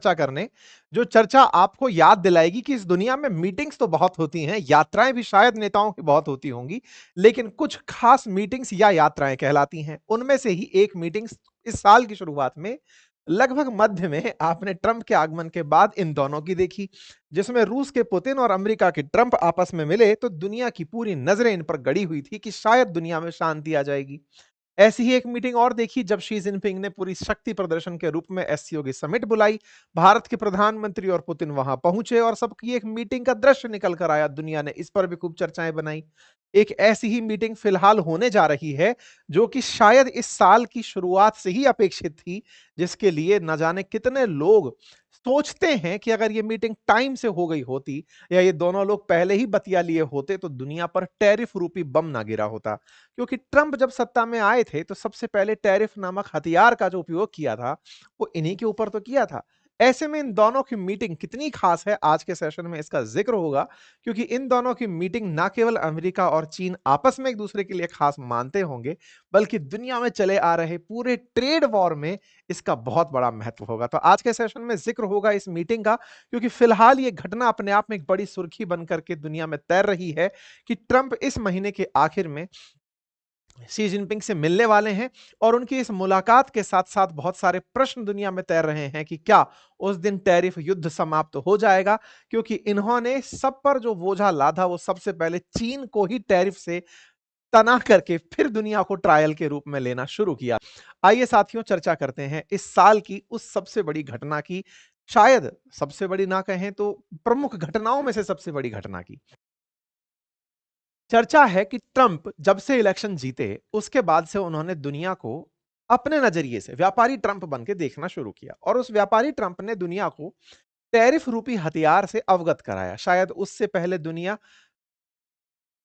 चर्चा करने, जो चर्चा आपको याद दिलाएगी कि इस दुनिया में मीटिंग्स तो बहुत होती हैं, यात्राएँ भी शायद नेताओं की बहुत होती होंगी, लेकिन कुछ खास मीटिंग्स या यात्राएँ कहलाती हैं। उनमें से ही एक मीटिंग्स इस साल की शुरुआत में लगभग मध्य में आपने ट्रंप के आगमन के बाद इन दोनों की देखी, जिसमें रूस के पुतिन और अमेरिका के ट्रंप आपस में मिले तो दुनिया की पूरी नज़रें इन पर गड़ी हुई थी कि शायद दुनिया में शांति आ जाएगी। ऐसी ही एक मीटिंग और देखी जब शी जिनपिंग ने पूरी शक्ति प्रदर्शन के रूप में एससीओ की समिट बुलाई। भारत के प्रधानमंत्री और पुतिन वहां पहुंचे और सबकी एक मीटिंग का दृश्य निकल कर आया। दुनिया ने इस पर भी खूब चर्चाएं बनाई। एक ऐसी ही मीटिंग फिलहाल होने जा रही है, जो कि शायद इस साल की शुरुआत से ही अपेक्षित थी, जिसके लिए न जाने कितने लोग सोचते हैं कि अगर ये मीटिंग टाइम से हो गई होती या ये दोनों लोग पहले ही बतिया लिए होते तो दुनिया पर टैरिफ रूपी बम ना गिरा होता। क्योंकि ट्रंप जब सत्ता में आए थे तो सबसे पहले टैरिफ नामक हथियार का जो उपयोग किया था वो इन्हीं के ऊपर तो किया था। ऐसे में इन दोनों की मीटिंग कितनी खास है, आज के सेशन में इसका जिक्र होगा, क्योंकि इन दोनों की मीटिंग ना केवल अमेरिका और चीन आपस में एक दूसरे के लिए खास मानते होंगे, बल्कि दुनिया में चले आ रहे पूरे ट्रेड वॉर में इसका बहुत बड़ा महत्व होगा। तो आज के सेशन में जिक्र होगा इस मीटिंग का, क्योंकि फिलहाल ये घटना अपने आप में एक बड़ी सुर्खी बनकर के दुनिया में तैर रही है कि ट्रंप इस महीने के आखिर में शी जिनपिंग से मिलने वाले हैं और उनकी इस मुलाकात के साथ-साथ बहुत सारे प्रश्न दुनिया में तैर रहे हैं कि क्या उस दिन टैरिफ युद्ध समाप्त हो जाएगा? क्योंकि इन्होंने सब पर जो बोझा लादा वो सबसे पहले चीन को ही टैरिफ से तना करके फिर दुनिया को ट्रायल के रूप में लेना शुरू किया। आइए साथियों चर्चा करते हैं इस साल की उस सबसे बड़ी घटना की, शायद सबसे बड़ी ना कहें तो प्रमुख घटनाओं में से सबसे बड़ी घटना की। चर्चा है कि ट्रंप जब से इलेक्शन जीते उसके बाद से उन्होंने दुनिया को अपने नजरिए से व्यापारी ट्रंप बन के देखना शुरू किया और उस व्यापारी ट्रंप ने दुनिया को टैरिफ रूपी हथियार से अवगत कराया। शायद उससे पहले दुनिया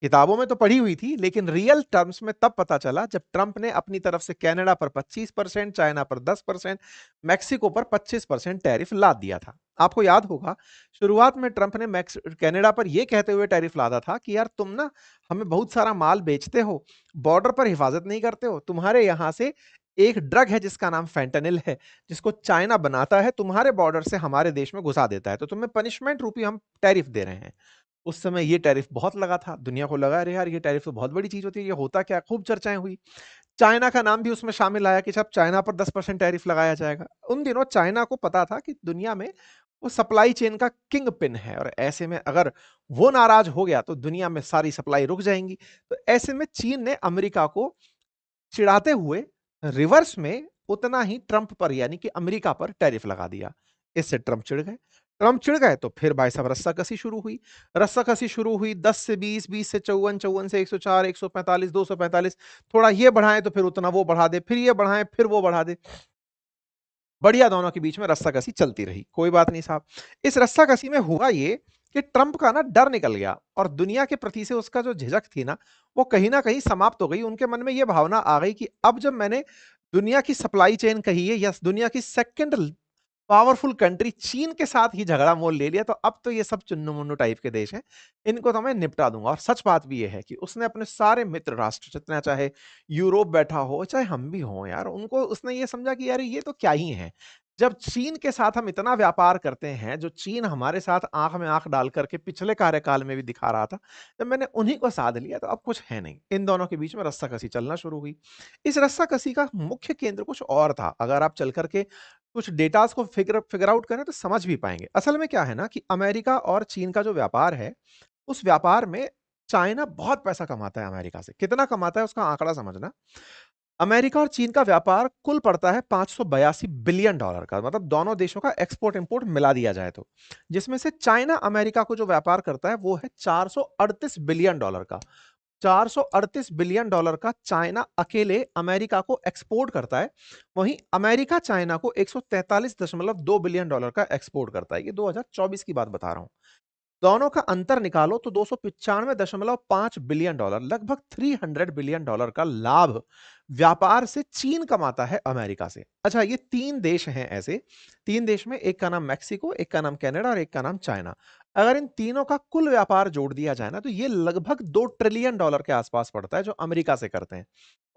किताबों में तो पढ़ी हुई थी, लेकिन रियल टर्म्स में तब पता चला जब ट्रंप ने अपनी तरफ से कनाडा पर 25%, चाइना पर 10%, मैक्सिको पर 25% टैरिफ लाद दिया था। आपको याद होगा, शुरुआत में ट्रंप ने कनाडा पर यह कहते हुए टैरिफ लादा था कि यार तुम ना हमें बहुत सारा माल बेचते हो, बॉर्डर पर हिफाजत नहीं करते हो, तुम्हारे यहां से एक ड्रग है जिसका नाम फेंटानिल है, जिसको चाइना बनाता है, तुम्हारे बॉर्डर से हमारे देश में घुसा देता है, तो तुम्हें पनिशमेंट रूपी हम टैरिफ दे रहे हैं। उस समय ये टैरिफ बहुत लगा था, दुनिया को लगा अरे यार ये टैरिफ तो बहुत बड़ी चीज़ होती है, ये होता क्या है? खूब चर्चाएँ हुई। चाइना का नाम भी उसमें शामिल आया कि साहब चाइना पर 10% टैरिफ लगाया जाएगा। उन दिनों चाइना को पता था कि दुनिया में वो सप्लाई चेन का किंग पिन है और ऐसे में अगर वो नाराज़ हो गया तो दुनिया में सारी सप्लाई रुक जाएँगी। तो ऐसे में चीन ने अमेरिका को चिढ़ाते हुए रिवर्स में उतना ही ट्रंप पर यानी कि अमेरिका पर टैरिफ लगा दिया। इससे ट्रंप चिढ़ गए। ट्रंप चिढ़ गए तो फिर भाई साहब रस्साकसी शुरू हुई। रस्साकसी शुरू हुई 10 से 20, 20 से 54, 54 से 104, 145, 245, थोड़ा ये बढ़ाएँ तो फिर उतना वो बढ़ा दे, फिर ये बढ़ाएँ, फिर वो बढ़ा दे। बढ़िया दोनों के बीच में रस्साकसी चलती रही। कोई बात नहीं साहब। इस रस्साकसी में हुआ ये कि ट्रंप का ना डर निकल गया और दुनिया के प्रति से उसका जो झिझक थी ना, वो कहीं न कहीं समाप्त हो गई। उनके मन में ये भावना आ गई कि अब जब मैंने दुनिया की सप्लाई चेन कही है या दुनिया की सेकंड पावरफुल कंट्री चीन के साथ ही झगड़ा मोल ले लिया, तो अब तो ये सब चुन्नू-मुन्नू टाइप के देश हैं, इनको तो मैं निपटा दूँगा। और सच बात भी ये है कि उसने अपने सारे मित्र राष्ट्र, जितना चाहे यूरोप बैठा हो, चाहे हम भी हों यार, उनको उसने ये समझा कि यार ये तो क्या ही है। जब चीन के साथ हम इतना व्यापार करते हैं, जो चीन हमारे साथ आँख में आँख डाल कर के पिछले कार्यकाल में भी दिखा रहा था, जब मैंने उन्हीं को साध लिया तो अब कुछ है नहीं। इन दोनों के बीच में रस्साकसी चलना शुरू हुई। इस रस्साकसी का मुख्य केंद्र कुछ और था। अगर आप चल कर के कुछ डेटास को फिगर आउट करें तो समझ भी पाएँगे। असल में क्या है ना कि अमेरिका और चीन का जो व्यापार है, उस व्यापार में चाइना बहुत पैसा कमाता है अमेरिका से। कितना कमाता है उसका आंकड़ा समझना। अमेरिका और चीन का व्यापार कुल पड़ता है $582 बिलियन का, मतलब दोनों देशों का एक्सपोर्ट इंपोर्ट मिला दिया जाए तो। जिसमें से चाइना अमेरिका को जो व्यापार करता है वो है $438 बिलियन का। $438 बिलियन का चाइना अकेले अमेरिका को एक्सपोर्ट करता है। वहीं अमेरिका चाइना को 143.2 बिलियन डॉलर का एक्सपोर्ट करता है। ये 2024 की बात बता रहा हूं। दोनों का अंतर निकालो तो 295.5 बिलियन डॉलर, लगभग $300 बिलियन का लाभ व्यापार से चीन कमाता है अमेरिका से। अच्छा, ये 3 देश हैं ऐसे, 3 देश में एक का नाम मेक्सिको, एक का नाम कनाडा और एक का नाम चाइना। अगर इन तीनों का कुल व्यापार जोड़ दिया जाए ना, तो ये लगभग $2 ट्रिलियन के आसपास पड़ता है जो अमेरिका से करते हैं।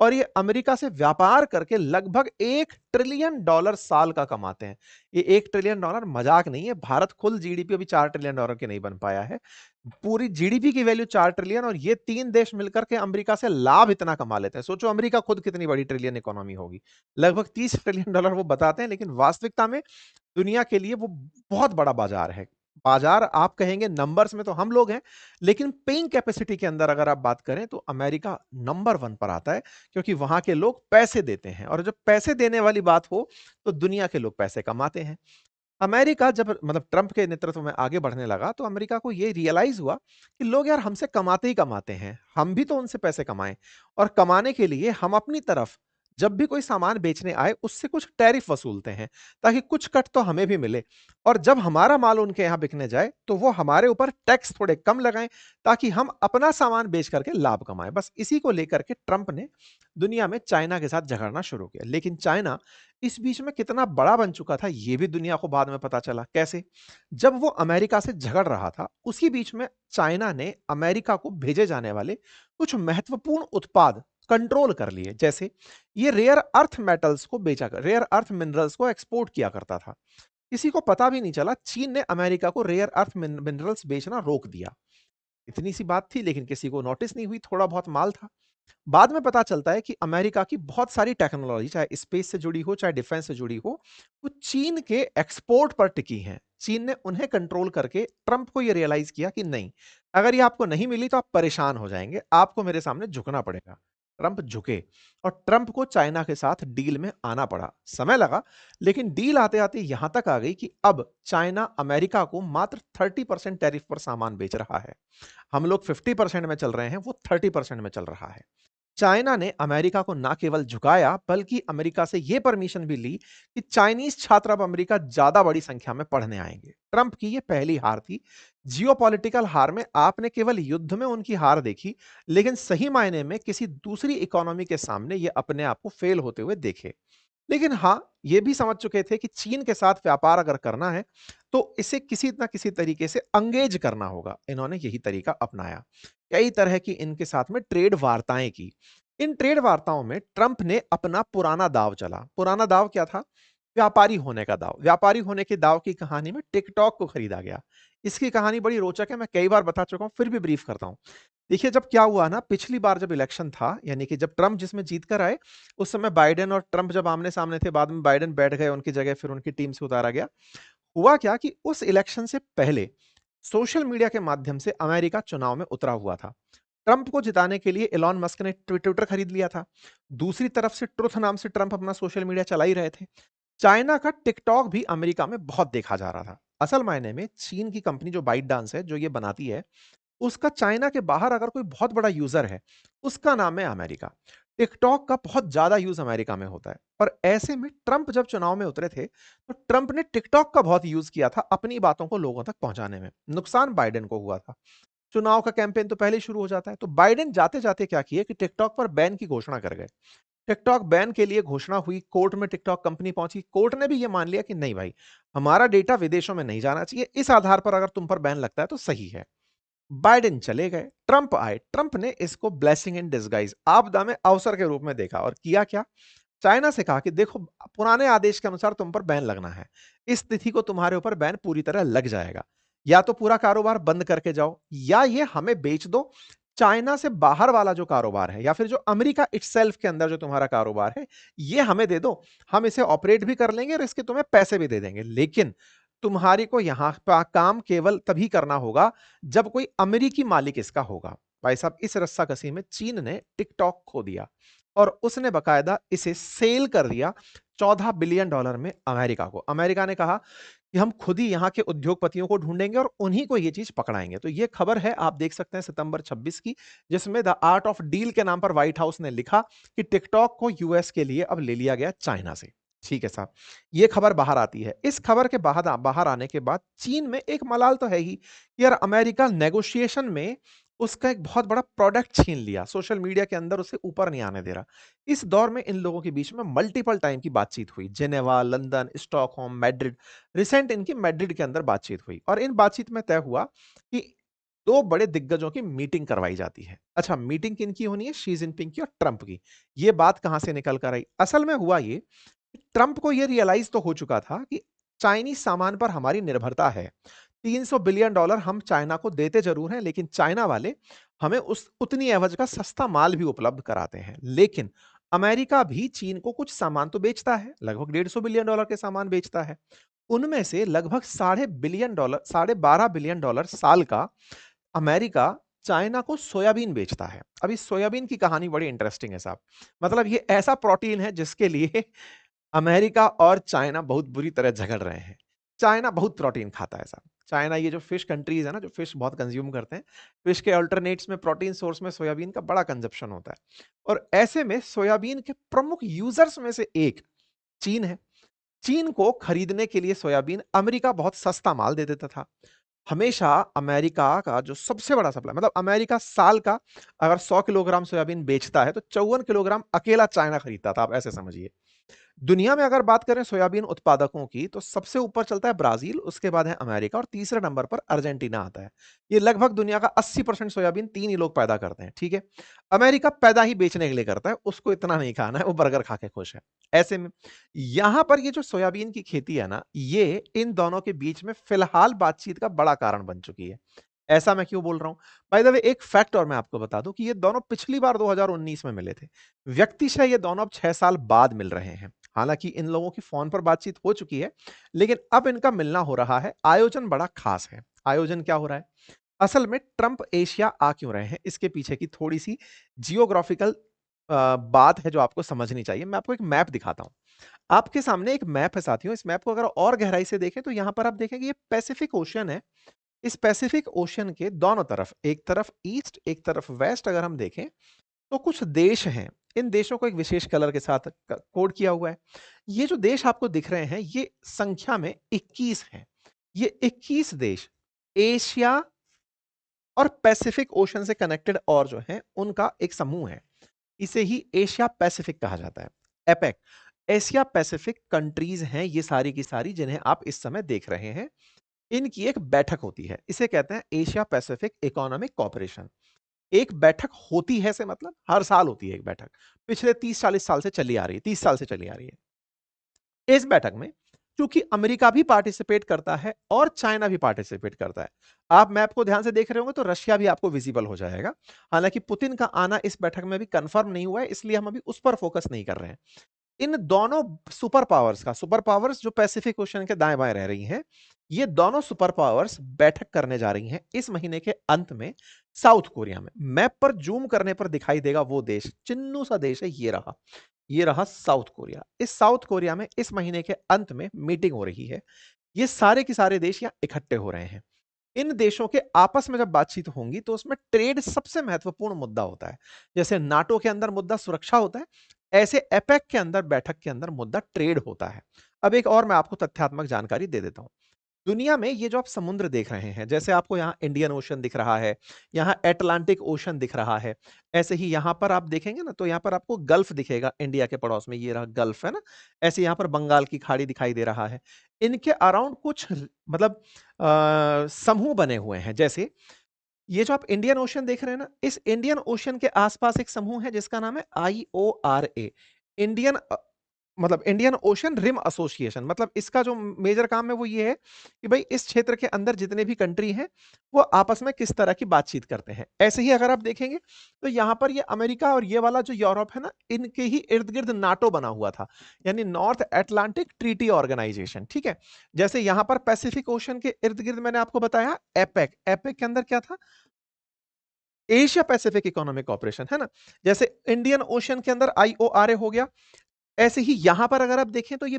और ये अमेरिका से व्यापार करके लगभग $1 ट्रिलियन साल का कमाते हैं। ये $1 ट्रिलियन मजाक नहीं है। भारत कुल जीडीपी अभी $4 ट्रिलियन के नहीं बन पाया है। पूरी जीडीपी की वैल्यू 4 ट्रिलियन, और ये 3 देश मिलकर के अमेरिका से लाभ इतना कमा लेते हैं। सोचो अमेरिका खुद कितनी बड़ी ट्रिलियन इकोनॉमी होगी। लगभग $30 ट्रिलियन वो बताते हैं, लेकिन वास्तविकता में दुनिया के लिए वो बहुत बड़ा बाजार है। बाजार आप कहेंगे नंबर्स में तो हम लोग हैं, लेकिन पेइंग कैपेसिटी के अंदर अगर आप बात करें तो अमेरिका नंबर 1 पर आता है, क्योंकि वहां के लोग पैसे देते हैं, और जब पैसे देने वाली बात हो तो दुनिया के लोग पैसे कमाते हैं। अमेरिका जब मतलब ट्रंप के नेतृत्व में आगे बढ़ने लगा, तो अमेरिका को ये रियलाइज हुआ कि लोग यार हमसे कमाते ही कमाते हैं, हम भी तो उनसे पैसे कमाएं, और कमाने के लिए हम अपनी तरफ जब भी कोई सामान बेचने आए उससे कुछ टैरिफ वसूलते हैं, ताकि कुछ कट तो हमें भी मिले। और जब हमारा माल उनके यहां बिकने जाए तो वो हमारे ऊपर टैक्स थोड़े कम लगाएं, ताकि हम अपना सामान बेच करके लाभ कमाएं। बस इसी को लेकर के ट्रंप ने दुनिया में चाइना के साथ झगड़ना शुरू किया। लेकिन चाइना इस बीच में कितना बड़ा बन चुका था, यह भी दुनिया को बाद में पता चला। कैसे? जब वो अमेरिका से झगड़ रहा था, उसी बीच में चाइना ने अमेरिका को भेजे जाने वाले कुछ महत्वपूर्ण उत्पाद कंट्रोल कर लिए। जैसे ये रेयर अर्थ मेटल्स को बेचा कर, रेयर अर्थ मिनरल्स को एक्सपोर्ट किया करता था। किसी को पता भी नहीं चला, चीन ने अमेरिका को रेयर अर्थ मिनरल्स बेचना रोक दिया। इतनी सी बात थी, लेकिन किसी को नोटिस नहीं हुई, थोड़ा बहुत माल था। बाद में पता चलता है कि अमेरिका की बहुत सारी टेक्नोलॉजी, चाहे स्पेस से जुड़ी हो चाहे डिफेंस से जुड़ी हो, वो चीन के एक्सपोर्ट पर टिकी हैं। चीन ने उन्हें कंट्रोल करके ट्रंप को यह रियलाइज किया कि नहीं, अगर ये आपको नहीं मिली तो आप परेशान हो जाएंगे, आपको मेरे सामने झुकना पड़ेगा। ट्रंप झुके, और ट्रंप को चाइना के साथ डील में आना पड़ा। समय लगा, लेकिन डील आते आते यहां तक आ गई कि अब चाइना अमेरिका को मात्र 30% टैरिफ पर सामान बेच रहा है। हम लोग 50% में चल रहे हैं, वो 30% में चल रहा है। चाइना ने अमेरिका को ना केवल झुकाया, बल्कि अमेरिका से यह परमिशन भी ली कि चाइनीज छात्र अब अमेरिका ज्यादा बड़ी संख्या में पढ़ने आएंगे। ट्रंप की यह पहली हार थी। जियोपॉलिटिकल हार में आपने केवल युद्ध में उनकी हार देखी, लेकिन सही मायने में किसी दूसरी इकोनॉमी के सामने ये अपने आप को फेल होते हुए देखे। लेकिन हाँ, ये भी समझ चुके थे कि चीन के साथ व्यापार अगर करना है तो इसे किसी ना किसी तरीके से अंगेज करना होगा। इन्होंने यही तरीका अपनाया। कई तरह की इनके साथ में ट्रेड वार्ताएं की। इन ट्रेड वार्ताओं में ट्रंप ने अपना पुराना दाव चला। पुराना दाव क्या था? व्यापारी होने का दाव। व्यापारी होने के दाव की कहानी में टिकटॉक को खरीदा गया। इसकी कहानी बड़ी रोचक है, मैं कई बार बता चुका हूं, फिर भी ब्रीफ करता हूं। देखिए, जब क्या हुआ ना, पिछली बार जब इलेक्शन था, यानी कि जब ट्रंप जिसमें जीत कर आए, उस समय बाइडेन और ट्रंप जब आमने सामने थे, बाद में बाइडेन बैठ गए उनकी जगह, फिर उनकी टीम से उतारा गया। हुआ क्या कि उस इलेक्शन से पहले सोशल मीडिया के माध्यम से अमेरिका चुनाव में उतरा हुआ था। ट्रंप को जिताने के लिए इलॉन मस्क ने ट्विटर खरीद लिया था। दूसरी तरफ से ट्रुथ नाम से ट्रंप अपना सोशल मीडिया चला ही रहे थे। चाइना का टिकटॉक भी अमेरिका में बहुत देखा जा रहा था। असल मायने में चीन की कंपनी जो बाइट डांस है, जो ये बनाती है, उसका चाइना के बाहर अगर कोई बहुत बड़ा यूजर है, उसका नाम है अमेरिका। टिकटॉक का बहुत ज्यादा यूज अमेरिका में होता है। और ऐसे में ट्रंप जब चुनाव में उतरे थे, तो ट्रंप ने टिकटॉक का बहुत यूज किया था अपनी बातों को लोगों तक पहुंचाने में। नुकसान बाइडेन को हुआ था। चुनाव का कैंपेन तो पहले ही शुरू हो जाता है, तो बाइडेन जाते जाते क्या किए कि टिकटॉक पर बैन की घोषणा कर गए। टिकटॉक बैन के लिए घोषणा हुई, कोर्ट में टिकटॉक कंपनी पहुंची, कोर्ट ने भी यह मान लिया कि नहीं भाई, हमारा डेटा विदेशों में नहीं जाना चाहिए, इस आधार पर अगर तुम पर बैन लगता है तो सही है। बाइडेन चले गए, ट्रंप आए। ट्रंप ने इसको ब्लेसिंग इन डिसगाइज, आपदा में अवसर के रूप में देखा, और किया क्या? चाइना से कहा कि देखो, पुराने आदेश के अनुसार तुम पर बैन लगना है, इस तिथि को तुम्हारे ऊपर बैन पूरी तरह लग जाएगा। या तो पूरा कारोबार बंद करके जाओ, या ये हमें बेच दो। चाइना से बाहर वाला जो कारोबार है, या फिर जो अमेरिका इटसेल्फ के अंदर जो तुम्हारा कारोबार है, ये हमें दे दो। हम इसे ऑपरेट भी कर लेंगे और इसके तुम्हें पैसे भी दे देंगे, लेकिन तुम्हारी को यहां पर काम केवल तभी करना होगा जब कोई अमेरिकी मालिक इसका होगा। भाई साहब, इस रस्साकसी में चीन ने टिकटॉक खो दिया, और उसने बकायदा इसे सेल कर दिया $14 बिलियन में अमेरिका को। अमेरिका ने कहा कि हम खुद ही यहां के उद्योगपतियों को ढूंढेंगे और उन्हीं को यह चीज पकड़ाएंगे। तो यह खबर है, आप देख सकते हैं, सितंबर 26 की, जिसमें द आर्ट ऑफ डील के नाम पर व्हाइट हाउस ने लिखा कि टिकटॉक को यूएस के लिए अब ले लिया गया चाइना से। ठीक है साहब, ये खबर बाहर आती है। इस खबर के बाहर आने के बाद चीन में एक मलाल तो है ही कि यार, अमेरिका नेगोशिएशन में उसका एक बहुत बड़ा प्रोडक्ट छीन लिया, सोशल मीडिया के अंदर उसे ऊपर नहीं आने दे रहा। इस दौर में इन लोगों के बीच में मल्टीपल टाइम की बातचीत हुई, Geneva, London, Stockholm, Madrid, recent इनकी मैड्रिड के अंदर बातचीत हुई और इन बातचीत में तय हुआ कि 2 बड़े दिग्गजों की मीटिंग करवाई जाती है। अच्छा, मीटिंग किनकी होनी है? शी जिनपिंग की और ट्रंप की। ये बात कहां से निकल कर आई? असल में हुआ ये, ट्रंप को ये रियलाइज तो हो चुका था कि चाइनीज सामान पर हमारी निर्भरता है। $300 बिलियन हम चाइना को देते जरूर हैं, लेकिन चाइना वाले हमें उस उतनी एवज का सस्ता माल भी उपलब्ध कराते हैं। लेकिन अमेरिका भी चीन को कुछ सामान तो बेचता है, लगभग $150 बिलियन के सामान बेचता है। उनमें से लगभग $12.5 बिलियन साल का अमेरिका चाइना को सोयाबीन बेचता है। अब इस सोयाबीन की कहानी बड़ी इंटरेस्टिंग है साहब। मतलब ये ऐसा प्रोटीन है जिसके लिए अमेरिका और चाइना बहुत बुरी तरह झगड़ रहे हैं। चाइना बहुत प्रोटीन खाता है साहब। चाइना, ये जो फिश कंट्रीज है ना, जो फिश बहुत कंज्यूम करते हैं, फिश के अल्टरनेट्स में प्रोटीन सोर्स में सोयाबीन का बड़ा कंजप्शन होता है। और ऐसे में सोयाबीन के प्रमुख यूजर्स में से एक चीन है। चीन को खरीदने के लिए सोयाबीन अमेरिका बहुत सस्ता माल दे देता था। हमेशा अमेरिका का जो सबसे बड़ा सप्लाई, मतलब अमेरिका साल का अगर 100 किलोग्राम सोयाबीन बेचता है तो 54 किलोग्राम अकेला चाइना खरीदता था, आप ऐसे समझिए। दुनिया में अगर बात करें सोयाबीन उत्पादकों की, तो सबसे ऊपर चलता है ब्राजील, उसके बाद है अमेरिका और तीसरे नंबर पर अर्जेंटीना आता है। ये लगभग दुनिया का 80% सोयाबीन तीन ही लोग पैदा करते हैं, ठीक है। अमेरिका पैदा ही बेचने के लिए करता है, उसको इतना नहीं खाना है, वो बर्गर खा के खुश है। ऐसे में यहां पर ये जो सोयाबीन की खेती है ना, ये इन दोनों के बीच में फिलहाल बातचीत का बड़ा कारण बन चुकी है। ऐसा मैं क्यों बोल रहा हूं? बाय द वे, एक फैक्ट और मैं आपको बता दूं कि ये दोनों पिछली बार 2019 में मिले थे। व्यक्तिशः ये दोनों अब 6 साल बाद मिल रहे हैं। हालांकि इन लोगों की फोन पर बातचीत हो चुकी है, लेकिन अब इनका मिलना हो रहा है। आयोजन बड़ा खास है। आयोजन क्या हो रहा है? असल में ट्रंप एशिया आ क्यों रहे हैं, इसके पीछे की थोड़ी सी जियोग्राफिकल बात है जो आपको समझनी चाहिए। मैं आपको एक मैप दिखाता हूं। आपके सामने एक मैप है साथियों। इस मैप को अगर और गहराई से देखें तो यहां पर आप देखेंगे ये पैसिफिक ओशियन है। इस पैसिफिक ओशियन के दोनों तरफ, एक तरफ ईस्ट एक तरफ वेस्ट, अगर हम देखें तो कुछ देश हैं। इन देशों को एक विशेष कलर के साथ कोड किया हुआ है। ये जो देश आपको दिख रहे हैं, ये संख्या में 21 हैं। ये 21 देश एशिया और पैसिफिक ओशन से कनेक्टेड और जो हैं उनका एक समूह है। इसे ही एशिया पैसिफिक कहा जाता है। एपेक, एशिया पैसिफिक कंट्रीज हैं ये सारी की सारी, जिन्हें आप इस समय देख रहे हैं। इनकी एक बैठक होती है, इसे कहते हैं एशिया पैसिफिक इकोनॉमिक कॉर्पोरेशन। एक बैठक होती है से मतलब हर साल होती है एक बैठक। पिछले 30-40 साल से चली आ रही है, 30 साल से चली आ रही है। इस बैठक में चूंकि अमेरिका भी पार्टिसिपेट करता है और चाइना भी पार्टिसिपेट करता है। आप मैप को ध्यान से देख रहे होंगे तो रशिया भी आपको विजिबल हो जाएगा। हालांकि पुतिन का आना इस बैठक में भी कंफर्म नहीं हुआ है, इसलिए हम अभी उस पर फोकस नहीं कर रहे हैं। इन दोनों सुपर पावर्स का, सुपर पावर्स जो पैसिफिक ओशन के दाएं बाएं रह रही हैं, ये दोनों सुपर पावर्स बैठक करने जा रही हैं इस महीने के अंत में साउथ कोरिया में। मैप पर जूम करने पर दिखाई देगा वो देश, चिन्नू सा देश है, ये रहा साउथ कोरिया। इस साउथ कोरिया में इस महीने के अंत में मीटिंग हो रही है। ये सारे के सारे देश यहां इकट्ठे हो रहे हैं। इन देशों के आपस में जब बातचीत होंगी तो उसमें ट्रेड सबसे महत्वपूर्ण मुद्दा होता है। जैसे नाटो के अंदर मुद्दा सुरक्षा होता है, ऐसे एपेक के अंदर, बैठक के अंदर मुद्दा ट्रेड होता है। अब एक और मैं आपको तथ्यात्मक जानकारी दे देता हूं। दुनिया में ये जो आप समुद्र देख रहे हैं, जैसे आपको यहाँ इंडियन ओशन दिख रहा है, यहाँ एटलांटिक ओशन दिख रहा है, ऐसे ही यहाँ पर आप देखेंगे ना तो यहाँ पर आपको गल्फ दिखेगा, इंडिया के पड़ोस में ये रहा गल्फ है ना। ऐसे यहाँ पर बंगाल की खाड़ी दिखाई दे रहा है। इनके अराउंड कुछ मतलब समूह बने हुए हैं। जैसे ये जो आप इंडियन ओशन देख रहे हैं ना, इस इंडियन ओशन के आसपास एक समूह है जिसका नाम है IORA, इंडियन मतलब इंडियन ओशन रिम एसोसिएशन। मतलब इसका जो मेजर काम है वो ये है कि भाई इस क्षेत्र के अंदर जितने भी कंट्री हैं वो आपस में किस तरह की बातचीत करते हैं। ऐसे ही अगर आप देखेंगे तो यहाँ पर ये अमेरिका और ये वाला जो यूरोप है ना, इनके ही इर्द गिर्द नाटो बना हुआ था, यानी नॉर्थ अटलांटिक ट्रीटी ऑर्गेनाइजेशन, ठीक है। जैसे यहाँ पर पैसिफिक ओशन के इर्द गिर्द मैंने आपको बताया एपेक, एपेक के अंदर क्या था? एशिया पैसिफिक इकोनॉमिक कॉर्पोरेशन, है ना। जैसे इंडियन ओशन के अंदर IORA हो गया। ऐसे ही यहां पर अगर आप देखें तो ये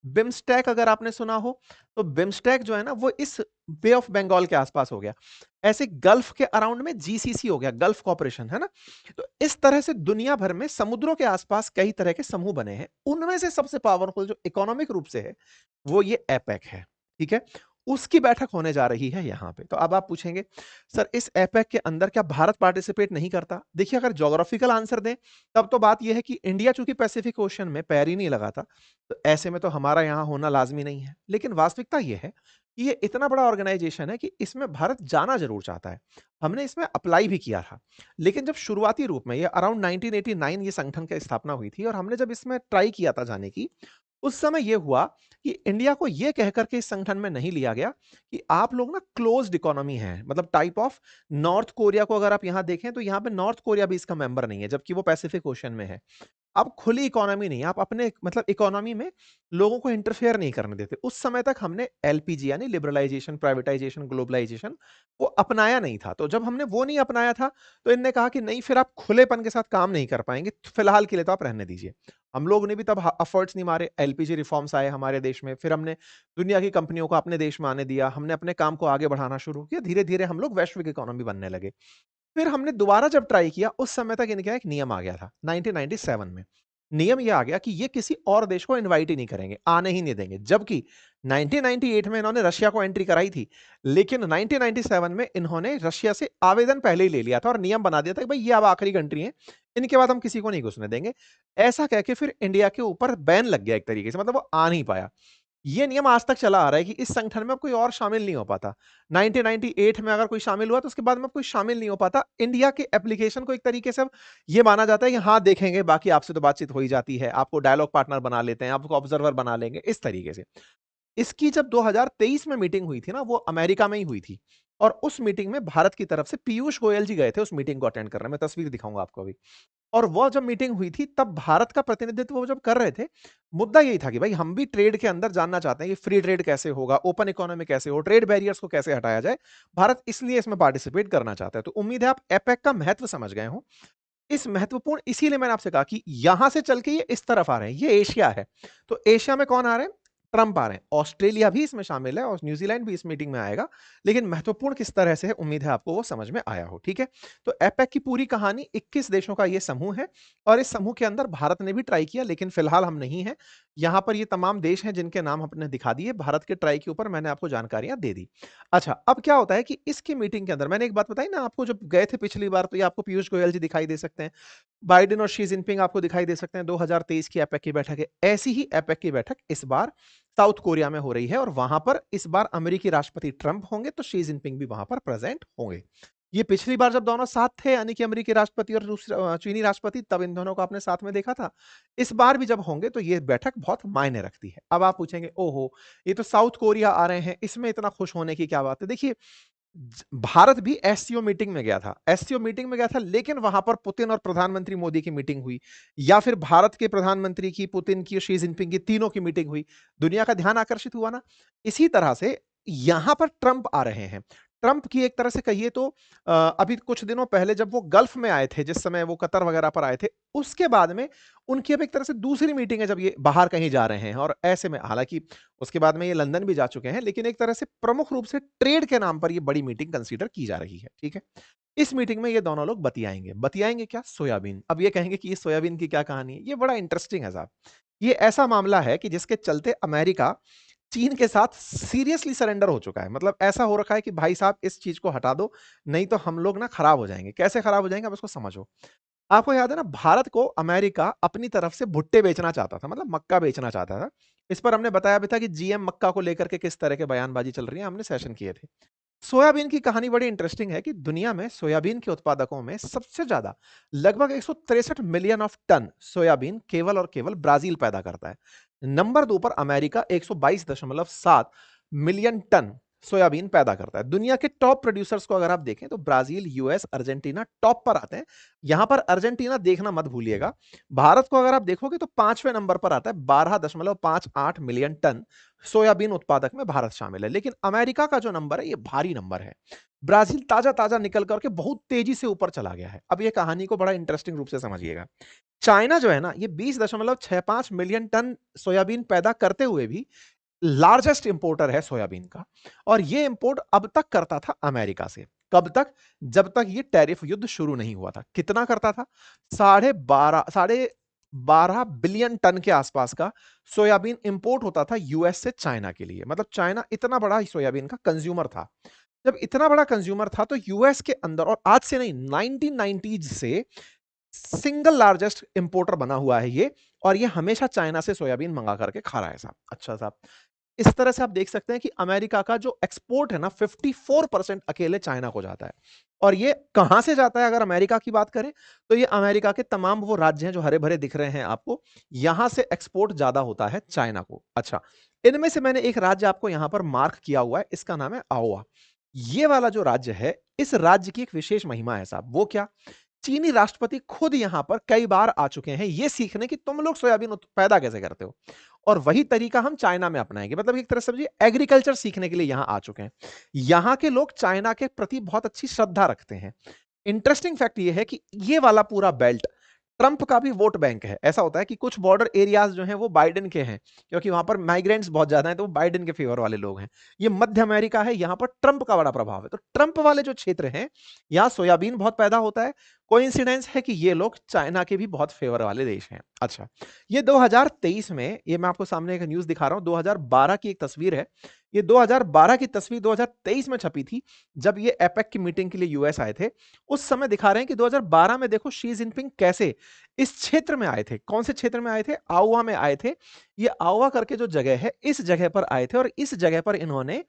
बिम्स्टेक अगर आपने सुना हो, तो बिम्स्टेक जो है ना वो इस बे ऑफ बंगाल के आसपास हो गया। ऐसे गल्फ के अराउंड में GCC हो गया, गल्फ कॉर्पोरेशन, है ना। तो इस तरह से दुनिया भर में समुद्रों के आसपास कई तरह के समूह बने हैं। उनमें से सबसे पावरफुल जो इकोनॉमिक रूप से है वो ये एपेक है, ठीक है। उसकी बैठक होने जा रही है यहाँ पे। तो अब आप पूछेंगे, सर इस एपेक के अंदर क्या भारत पार्टिसिपेट नहीं करता? देखिए, अगर ज्योग्राफिकल आंसर दें, तब तो बात यह है कि इंडिया चूंकि पैसिफिक ओशन में पैर ही नहीं लगाता, तो ऐसे में तो हमारा यहाँ होना लाजमी नहीं है। लेकिन वास्तविकता यह है कि ये इतना बड़ा ऑर्गेनाइजेशन है कि इसमें भारत जाना जरूर चाहता है। हमने इसमें अप्लाई भी किया था, लेकिन जब शुरुआती रूप में ये अराउंड 1989 ये संगठन की स्थापना हुई थी और हमने जब इसमें ट्राई किया था जाने की, उस समय यह हुआ कि इंडिया को यह कहकर के इस संगठन में नहीं लिया गया कि आप लोग ना क्लोज्ड इकोनॉमी हैं, मतलब टाइप ऑफ नॉर्थ कोरिया को अगर आप यहां देखें तो यहां पे नॉर्थ कोरिया भी इसका मेंबर नहीं है, जबकि वो पैसिफिक ओशन में है। आप खुली इकोनॉमी नहीं है, आप अपने मतलब इकोनॉमी में लोगों को इंटरफेयर नहीं करने देते। उस समय तक हमने एलपीजी यानी लिबरलाइजेशन, प्राइवेटाइजेशन, ग्लोबलाइजेशन वो अपनाया नहीं था। तो जब हमने वो नहीं अपनाया था, तो इनने कहा कि नहीं, फिर आप खुलेपन के साथ काम नहीं कर पाएंगे, फिलहाल के लिए तो आप रहने दीजिए। हम लोग ने भी तब एफर्ट्स नहीं मारे, एलपीजी रिफॉर्म्स आए हमारे देश में, फिर हमने दुनिया की कंपनियों को अपने देश में आने दिया, हमने अपने काम को आगे बढ़ाना शुरू किया, धीरे धीरे हम लोग वैश्विक इकोनॉमी बनने लगे। फिर हमने दोबारा जब ट्राई किया, उस समय तक इनके यहाँ एक नियम आ गया था 1997 में। नियम ये आ गया कि ये किसी और देश को इनवाइट ही नहीं करेंगे, आने ही नहीं देंगे। जबकि 1998 में इन्होंने रशिया को एंट्री कराई थी, लेकिन 1997 में इन्होंने रशिया से आवेदन पहले ही ले लिया था और नियम बना दिया था कि भाई ये अब आखिरी कंट्री है, इनके बाद हम किसी को नहीं घुसने देंगे। ऐसा कह के फिर इंडिया के ऊपर बैन लग गया एक तरीके से, मतलब वो आ नहीं पाया। ये नियम आज तक चला आ रहा है कि इस संगठन में अब कोई और शामिल नहीं हो पाता। 1998 में अगर कोई शामिल हुआ तो उसके बाद में अब कोई शामिल नहीं हो पाता। इंडिया के एप्लीकेशन को एक तरीके से अब ये माना जाता है कि हाँ देखेंगे, बाकी आपसे तो बातचीत हो ही जाती है, आपको डायलॉग पार्टनर बना लेते हैं, आपको ऑब्जर्वर बना लेंगे, इस तरीके से। इसकी जब 2023 में मीटिंग हुई थी ना, वो अमेरिका में ही हुई थी और उस मीटिंग में भारत की तरफ से पीयूष गोयल जी गए थे उस मीटिंग को अटेंड करने। मैं तस्वीर दिखाऊंगा आपको अभी। और वो जब मीटिंग हुई थी, तब भारत का प्रतिनिधित्व वो जब कर रहे थे, मुद्दा यही था कि भाई हम भी ट्रेड के अंदर जानना चाहते हैं कि फ्री ट्रेड कैसे होगा, ओपन इकोनॉमी कैसे हो, ट्रेड बैरियर्स को कैसे हटाया जाए। भारत इसलिए इसमें पार्टिसिपेट करना चाहता है। तो उम्मीद है आप एपेक का महत्व समझ गए हो। इस महत्वपूर्ण इसीलिए मैंने आपसे कहा कि यहां से चल के ये इस तरफ आ रहे हैं, ये एशिया है। तो एशिया में कौन आ रहे हैं? ट्रंप आ रहे हैं। ऑस्ट्रेलिया भी इसमें शामिल है और न्यूजीलैंड भी इस मीटिंग में आएगा। लेकिन महत्वपूर्ण किस तरह से है, उम्मीद है आपको वो समझ में आया हो। ठीक है, तो एपेक की पूरी कहानी 21 देशों का ये समूह है और इस समूह के अंदर भारत ने भी ट्राई किया, लेकिन फिलहाल हम नहीं है। यहां पर ये तमाम देश हैं जिनके नाम हमने दिखा दिए। भारत के ट्राई के ऊपर मैंने आपको जानकारियां दे दी। अच्छा, अब क्या होता है कि इसकी मीटिंग के अंदर मैंने एक बात बताई ना आपको, जब गए थे पिछली बार, तो ये आपको पीयूष गोयल जी दिखाई दे सकते हैं, बाइडेन और शी जिनपिंग आपको दिखाई दे सकते हैं। 2023 की एपेक की बैठक है। ऐसी ही एपेक की बैठक इस बार साउथ कोरिया में हो रही है और वहां पर इस बार अमेरिकी राष्ट्रपति ट्रंप होंगे, तो शी जिनपिंग भी वहां पर प्रेजेंट होंगे। ये पिछली बार जब दोनों साथ थे, यानी कि अमेरिकी राष्ट्रपति और चीनी राष्ट्रपति, तब इन दोनों को आपने साथ में देखा था। इस बार भी जब होंगे तो ये बैठक बहुत मायने रखती है। अब आप पूछेंगे, ओहो ये तो साउथ कोरिया आ रहे हैं, इसमें इतना खुश होने की क्या बात है? देखिए, भारत भी एससीओ मीटिंग में गया था, एससीओ मीटिंग में गया था, लेकिन वहां पर पुतिन और प्रधानमंत्री मोदी की मीटिंग हुई, या फिर भारत के प्रधानमंत्री की, पुतिन की, शी जिनपिंग की, तीनों की मीटिंग हुई। दुनिया का ध्यान आकर्षित हुआ ना। इसी तरह से यहां पर ट्रंप आ रहे हैं। ट्रंप की एक तरह से कहिए तो अभी कुछ दिनों पहले जब वो गल्फ में आए थे, जिस समय वो कतर वगैरह पर आए थे, उसके बाद में उनकी अब एक तरह से दूसरी मीटिंग है जब ये बाहर कहीं जा रहे हैं। और ऐसे में हालांकि उसके बाद में ये लंदन भी जा चुके हैं, लेकिन एक तरह से प्रमुख रूप से ट्रेड के नाम पर ये बड़ी मीटिंग कंसीडर की जा रही है। ठीक है, इस मीटिंग में ये दोनों लोग बतियाएंगे। बतियाएंगे क्या? सोयाबीन। अब ये कहेंगे कि ये सोयाबीन की क्या कहानी है? ये बड़ा इंटरेस्टिंग है साहब। ये ऐसा मामला है कि जिसके चलते अमेरिका चीन के साथ सीरियसली सरेंडर हो चुका है। मतलब ऐसा हो रखा है कि भाई साहब इस चीज को हटा दो, नहीं तो हम लोग ना खराब हो जाएंगे। कैसे खराब हो जाएंगे, अब इसको समझो। आपको याद है ना, भारत को अमेरिका अपनी तरफ से भुट्टे बेचना चाहता था, मतलब मक्का बेचना चाहता था। इस पर हमने बताया भी था कि जीएम मक्का को लेकर के किस तरह के बयानबाजी चल रही है, हमने सेशन किए थे। सोयाबीन की कहानी बड़ी इंटरेस्टिंग है कि दुनिया में सोयाबीन के उत्पादकों में सबसे ज्यादा, लगभग 163 मिलियन ऑफ टन सोयाबीन केवल और केवल ब्राजील पैदा करता है। नंबर 2 पर अमेरिका 122.7 मिलियन टन सोयाबीन पैदा करता है। दुनिया के टॉप प्रोड्यूसर्स को अगर आप देखें तो ब्राजील, यूएस, अर्जेंटीना टॉप पर आते हैं। यहां पर अर्जेंटीना देखना मत भूलिएगा। भारत को अगर आप देखोगे तो 5वें नंबर पर आता है, 12.58 मिलियन टन सोयाबीन उत्पादक में भारत शामिल है। लेकिन अमेरिका का जो नंबर है, ये भारी नंबर है। ब्राजील ताजा ताजा निकल करके बहुत तेजी से ऊपर चला गया है। अब ये कहानी को बड़ा इंटरेस्टिंग रूप से समझिएगा। चाइना जो है ना, ये 20.65 मिलियन टन सोयाबीन पैदा करते हुए भी लार्जेस्ट इंपोर्टर है सोयाबीन का। और ये इंपोर्ट अब तक करता था अमेरिका से। कब तक? जब तक ये टैरिफ युद्ध शुरू नहीं हुआ था। कितना करता था? साढ़े 12 बिलियन टन के आसपास का सोयाबीन इंपोर्ट होता था यूएस से चाइना के लिए। मतलब चाइना इतना बड़ा सोयाबीन का कंज्यूमर था। जब इतना बड़ा कंज्यूमर था तो यूएस के अंदर, और आज से नहीं, 1990s से सिंगल लार्जेस्ट इंपोर्टर बना हुआ है ये, और ये हमेशा चाइना से सोयाबीन मंगा करके खा रहा है साहब। अच्छा साहब, इस तरह से आप देख सकते हैं कि अमेरिका का जो एक्सपोर्ट है ना, 54% अकेले चाइना को जाता है। और ये कहां से जाता है? अगर अमेरिका की बात करें तो ये अमेरिका के तमाम वो राज्य हैं जो हरे भरे दिख रहे हैं आपको, यहां से एक्सपोर्ट ज्यादा होता है चाइना को। अच्छा, इनमें से मैंने एक राज्य आपको यहां पर मार्क किया हुआ है, इसका नाम है आओवा। ये वाला जो राज्य है, इस राज्य की एक विशेष महिमा है साहब। वो क्या? चीनी राष्ट्रपति खुद यहां पर कई बार आ चुके हैं ये सीखने कि तुम लोग सोयाबीन पैदा कैसे करते हो, और वही तरीका हम चाइना में अपनाएंगे। मतलब एक तरह से समझिए एग्रीकल्चर सीखने के लिए यहां आ चुके हैं। यहां के लोग चाइना के प्रति बहुत अच्छी श्रद्धा रखते हैं। इंटरेस्टिंग फैक्ट ये है कि ये वाला पूरा बेल्ट ट्रंप का भी वोट बैंक है। ऐसा होता है कि कुछ बॉर्डर एरियाज जो हैं वो बाइडेन के हैं, क्योंकि वहां पर माइग्रेंट्स बहुत ज्यादा हैं, तो वो बाइडेन के फेवर वाले लोग हैं। ये मध्य अमेरिका है, यहां पर ट्रंप का बड़ा प्रभाव है। तो ट्रंप वाले जो क्षेत्र हैं, यहाँ सोयाबीन बहुत पैदा होता है। कोइंसिडेंस है कि ये लोग चाइना के भी बहुत फेवर वाले देश हैं। अच्छा, ये 2023 में, ये मैं आपको सामने एक न्यूज दिखा रहा हूं, 2012 की एक तस्वीर है। ये 2012 की तस्वीर 2023 में छपी थी, जब ये एपेक की मीटिंग के लिए यूएस आए थे। उस समय दिखा रहे हैं कि 2012 में देखो शी जिनपिंग कैसे इस क्षेत्र में आए थे। कौन से क्षेत्र में आए थे? आउवा में आए थे। ये आउवा करके जो जगह है, इस जगह पर आए थे, और इस जगह पर इन्होंने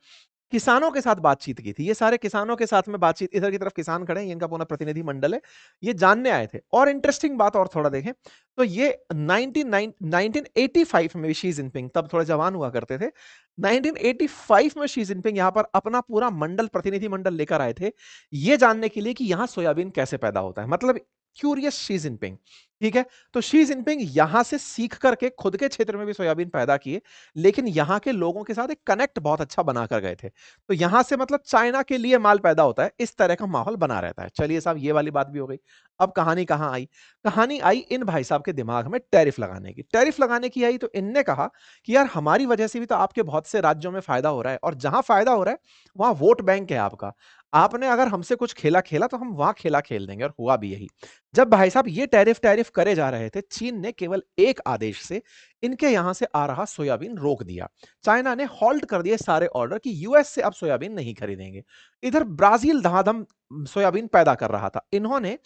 किसानों के साथ बातचीत की थी। ये सारे किसानों के साथ में बातचीत, इधर की तरफ किसान खड़े हैं, ये इनका पूरा प्रतिनिधि मंडल है, ये जानने आए थे। और इंटरेस्टिंग बात और थोड़ा देखें तो ये 1985 में शी जिनपिंग, तब थोड़े जवान हुआ करते थे, 1985 में शी जिनपिंग यहां पर अपना पूरा मंडल, प्रतिनिधि मंडल लेकर आए थे, ये जानने के लिए कि यहां सोयाबीन कैसे पैदा होता है। मतलब क्यूरियस शी जिनपिंग। ठीक है, तो शी जिनपिंग यहां से सीख करके खुद के क्षेत्र में भी सोयाबीन पैदा किए, लेकिन यहां के लोगों के साथ एक कनेक्ट बहुत अच्छा बनाकर गए थे। तो यहां से मतलब चाइना के लिए माल पैदा होता है, इस तरह का माहौल बना रहता है। चलिए साहब, ये वाली बात भी हो गई। अब कहानी कहां आई? कहानी आई इन भाई साहब के दिमाग में टैरिफ लगाने की। टैरिफ लगाने की आई तो इनने कहा कि यार हमारी वजह से भी तो आपके बहुत से राज्यों में फायदा हो रहा है, और जहां फायदा हो रहा है वहां वोट बैंक है आपका। आपने अगर हमसे कुछ खेला खेला तो हम वहां खेला खेल देंगे, और हुआ भी यही। जब भाई साहब ये टैरिफ टैरिफ करे जा रहे थे, चीन ने केवल एक आदेश से इनके यहां से आ रहा सोयाबीन रोक दिया। चाइना ने हॉल्ट कर दिए सारे ऑर्डर कि यूएस से अब सोयाबीन नहीं खरीदेंगे। इधर ब्राजील धमाधम सोयाबीन पैदा कर रहा था, इन्होंने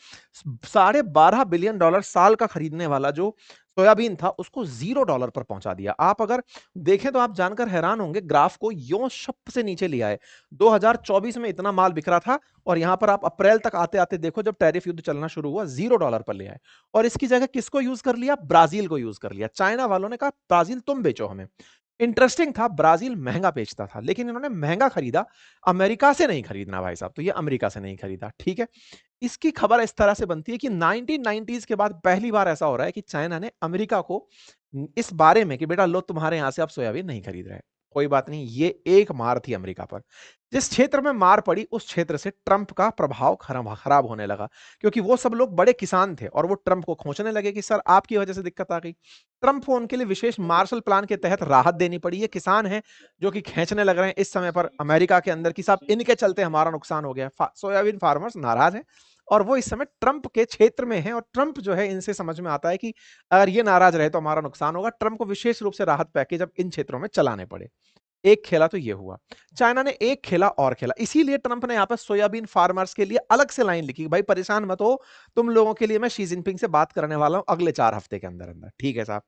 $12.5 बिलियन साल का खरीदने वाला जो सोयाबीन था उसको $0 पर पहुंचा दिया। आप अगर देखें तो आप जानकर हैरान होंगे, ग्राफ को यो शप से नीचे लिया है। 2024 में इतना माल बिक रहा था, और यहां पर आप अप्रैल तक आते आते देखो, जब टैरिफ युद्ध चलना शुरू हुआ, $0 पर ले आए। और इसकी जगह किसको यूज कर लिया? ब्राजील को यूज कर लिया। चाइना वालों ने कहा ब्राजील तुम बेचो हमें। इंटरेस्टिंग था, ब्राजील महंगा बेचता था, लेकिन इन्होंने महंगा खरीदा, अमेरिका से नहीं खरीदना भाई साहब, तो ये अमेरिका से नहीं खरीदा। ठीक है, इसकी खबर इस तरह से बनती है कि 1990s के बाद पहली बार ऐसा हो रहा है कि चाइना ने अमेरिका को इस बारे में कि बेटा लो तुम्हारे यहां से आप सोयाबीन नहीं खरीद रहे। कोई बात नहीं, ये एक मार थी अमेरिका पर। जिस क्षेत्र में मार पड़ी उस क्षेत्र से ट्रंप का प्रभाव खराब होने लगा, क्योंकि वो सब लोग बड़े किसान थे और वो ट्रंप को खोचने लगे कि सर आपकी वजह से दिक्कत आ गई। ट्रंप को उनके लिए विशेष मार्शल प्लान के तहत राहत देनी पड़ी। ये किसान हैं जो कि खींचने लग रहे हैं इस समय पर अमेरिका के अंदर कि साहब इनके चलते हमारा नुकसान हो गया। सोयाबीन फार्मर्स नाराज हैं, और वो इस समय ट्रंप के क्षेत्र में है, और ट्रंप जो है इनसे समझ में आता है कि अगर ये नाराज रहे तो हमारा नुकसान होगा। ट्रंप को विशेष रूप से राहत पैकेज अब इन क्षेत्रों में चलाने पड़े। एक खेला तो ये हुआ। चाइना ने एक खेला और खेला, इसीलिए ट्रंप ने यहां पर सोयाबीन फार्मर्स के लिए अलग से लाइन लिखी, भाई परेशान मत हो, तुम लोगों के लिए मैं शी जिनपिंग से बात करने वाला हूं अगले 4 हफ्ते के अंदर अंदर। ठीक है साहब,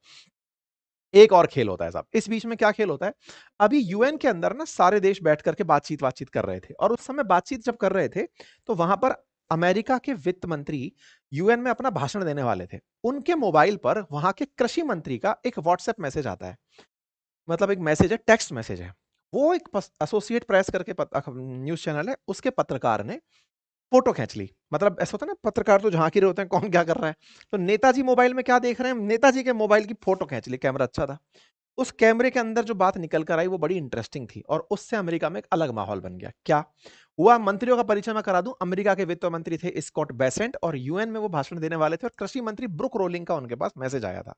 एक और खेल होता है साहब। इस बीच में क्या खेल होता है? अभी यूएन के अंदर ना सारे देश बैठ करके बातचीत बातचीत कर रहे थे, और उस समय बातचीत जब कर रहे थे तो वहां पर अमेरिका के वित्त मंत्री यूएन में अपना भाषण देने वाले थे। उनके मोबाइल पर वहां के कृषि मंत्री का एक व्हाट्सएप मैसेज आता है। मतलब एक मैसेज है, टेक्स्ट मैसेज है। वो एक एसोसिएट प्रेस करके न्यूज चैनल है, उसके पत्रकार ने फोटो खींच ली। मतलब ऐसा होता है ना, पत्रकार तो झांक ही रहे होते हैं कौन क्या कर रहा है। तो नेताजी मोबाइल में क्या देख रहे हैं, नेताजी के मोबाइल की फोटो खींच ली, कैमरा अच्छा था। उस कैमरे के अंदर जो बात निकल कर आई वो बड़ी इंटरेस्टिंग थी, और उससे अमेरिका में एक अलग माहौल बन गया। क्या हुआ? मंत्रियों का परिचय मैं करा दूं। अमेरिका के वित्त मंत्री थे स्कॉट बेसेंट, और यूएन में वो भाषण देने वाले थे, और कृषि मंत्री ब्रुक रोलिंग का उनके पास मैसेज आया था।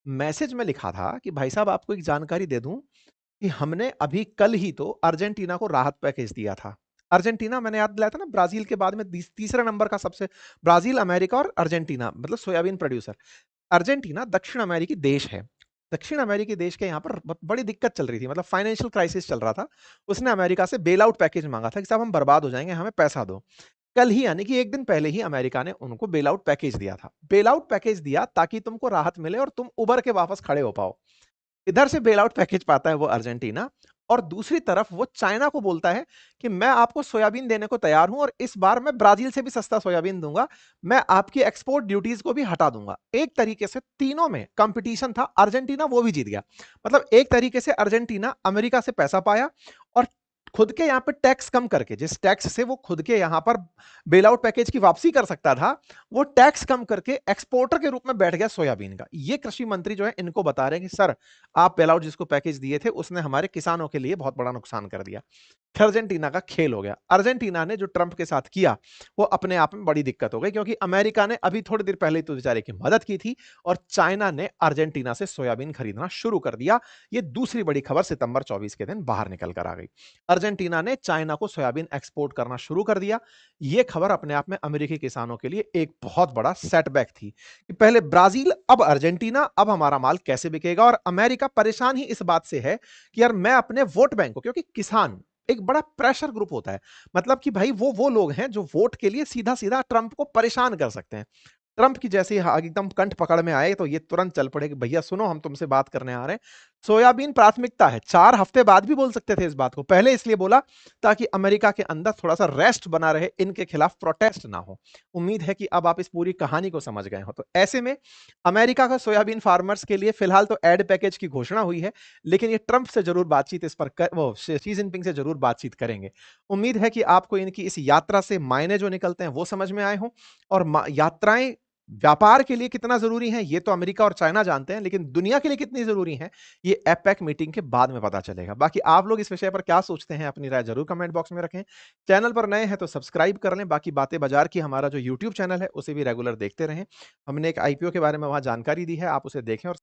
मैसेज में लिखा था कि भाई साहब आपको एक जानकारी दे दूं कि हमने अभी कल ही तो अर्जेंटीना को राहत पैकेज दिया था। अर्जेंटीना, मैंने याद दिलाया था ना, ब्राजील के बाद में तीसरे नंबर का सबसे, ब्राजील, अमेरिका और अर्जेंटीना, मतलब सोयाबीन प्रोड्यूसर। अर्जेंटीना दक्षिण अमेरिकी देश है। दक्षिण अमेरिकी देश के यहाँ पर बड़ी दिक्कत चल रही थी, मतलब फाइनेंशियल क्राइसिस चल रहा था। उसने अमेरिका से बेल आउट पैकेज मांगा था कि साहब हम बर्बाद हो जाएंगे, हमें पैसा दो। कल ही यानी कि एक दिन पहले ही अमेरिका ने उनको बेल आउट पैकेज दिया था। बेल आउट पैकेज दिया ताकि तुमको राहत मिले और तुम उबर के वापस खड़े हो पाओ। इधर से बेल आउट पैकेज पाता है वो अर्जेंटीना, और दूसरी तरफ वो चाइना को बोलता है कि मैं आपको सोयाबीन देने को तैयार हूं और इस बार मैं ब्राजील से भी सस्ता सोयाबीन दूंगा, मैं आपकी एक्सपोर्ट ड्यूटीज को भी हटा दूंगा। एक तरीके से तीनों में कंपटीशन था, अर्जेंटीना वो भी जीत गया। मतलब एक तरीके से अर्जेंटीना अमेरिका से पैसा पाया और खुद के यहां पर टैक्स कम करके, जिस टैक्स से वो खुद के यहां पर बेल आउट पैकेज की वापसी कर सकता था, वो टैक्स कम करके एक्सपोर्टर के रूप में बैठ गया सोयाबीन का। ये कृषि मंत्री जो है इनको बता रहे हैं कि सर, आप बेल आउट जिसको पैकेज दिए थे उसने हमारे किसानों के लिए बहुत बड़ा नुकसान कर दिया। अर्जेंटीना का खेल हो गया। अर्जेंटीना ने जो ट्रंप के साथ किया वो अपने आप में बड़ी दिक्कत हो गई, क्योंकि अमेरिका ने अभी थोड़ी देर पहले तो बेचारे की मदद की थी और चाइना ने अर्जेंटीना से सोयाबीन खरीदना शुरू कर दिया। ये दूसरी बड़ी खबर सितंबर 24 के दिन बाहर निकल कर आ गई। अर्जेंटीना ने चाइना को सोयाबीन एक्सपोर्ट करना शुरू कर दिया। यह खबर अपने आप में अमेरिकी किसानों के लिए एक बहुत बड़ा सेटबैक थी कि पहले ब्राजील, अब अर्जेंटीना, अब हमारा माल कैसे बिकेगा। और अमेरिका परेशान ही इस बात से है कि यार मैं अपने वोट बैंक को, क्योंकि किसान एक बड़ा प्रेशर ग्रुप होता है, मतलब कि भाई वो लोग हैं जो वोट के लिए सीधा सीधा ट्रंप को परेशान कर सकते हैं। ट्रंप की जैसे ही एकदम कंठ पकड़ में आए तो ये तुरंत चल पड़े कि भैया सुनो, हम तुमसे बात करने आ रहे हैं। सोयाबीन प्राथमिकता है। 4 हफ्ते बाद भी बोल सकते थे इस बात को, पहले इसलिए बोला ताकि अमेरिका के अंदर थोड़ा सा रेस्ट बना रहे, इनके खिलाफ प्रोटेस्ट ना हो। उम्मीद है कि अब आप इस पूरी कहानी को समझ गए हो। तो ऐसे में अमेरिका का सोयाबीन फार्मर्स के लिए फिलहाल तो एड पैकेज की घोषणा हुई है, लेकिन ये ट्रंप से जरूर बातचीत इस पर वो शी जिनपिंग से जरूर बातचीत करेंगे। उम्मीद है कि आपको इनकी इस यात्रा से मायने जो निकलते हैं वो समझ में आए हों। और यात्राएं व्यापार के लिए कितना जरूरी है ये तो अमेरिका और चाइना जानते हैं, लेकिन दुनिया के लिए कितनी जरूरी है ये एपेक मीटिंग के बाद में पता चलेगा। बाकी आप लोग इस विषय पर क्या सोचते हैं, अपनी राय जरूर कमेंट बॉक्स में रखें। चैनल पर नए हैं तो सब्सक्राइब कर लें। बाकी बातें बाजार की हमारा जो यूट्यूब चैनल है उसे भी रेगुलर देखते रहें। हमने एक आईपीओ के बारे में वहां जानकारी दी है, आप उसे देखें और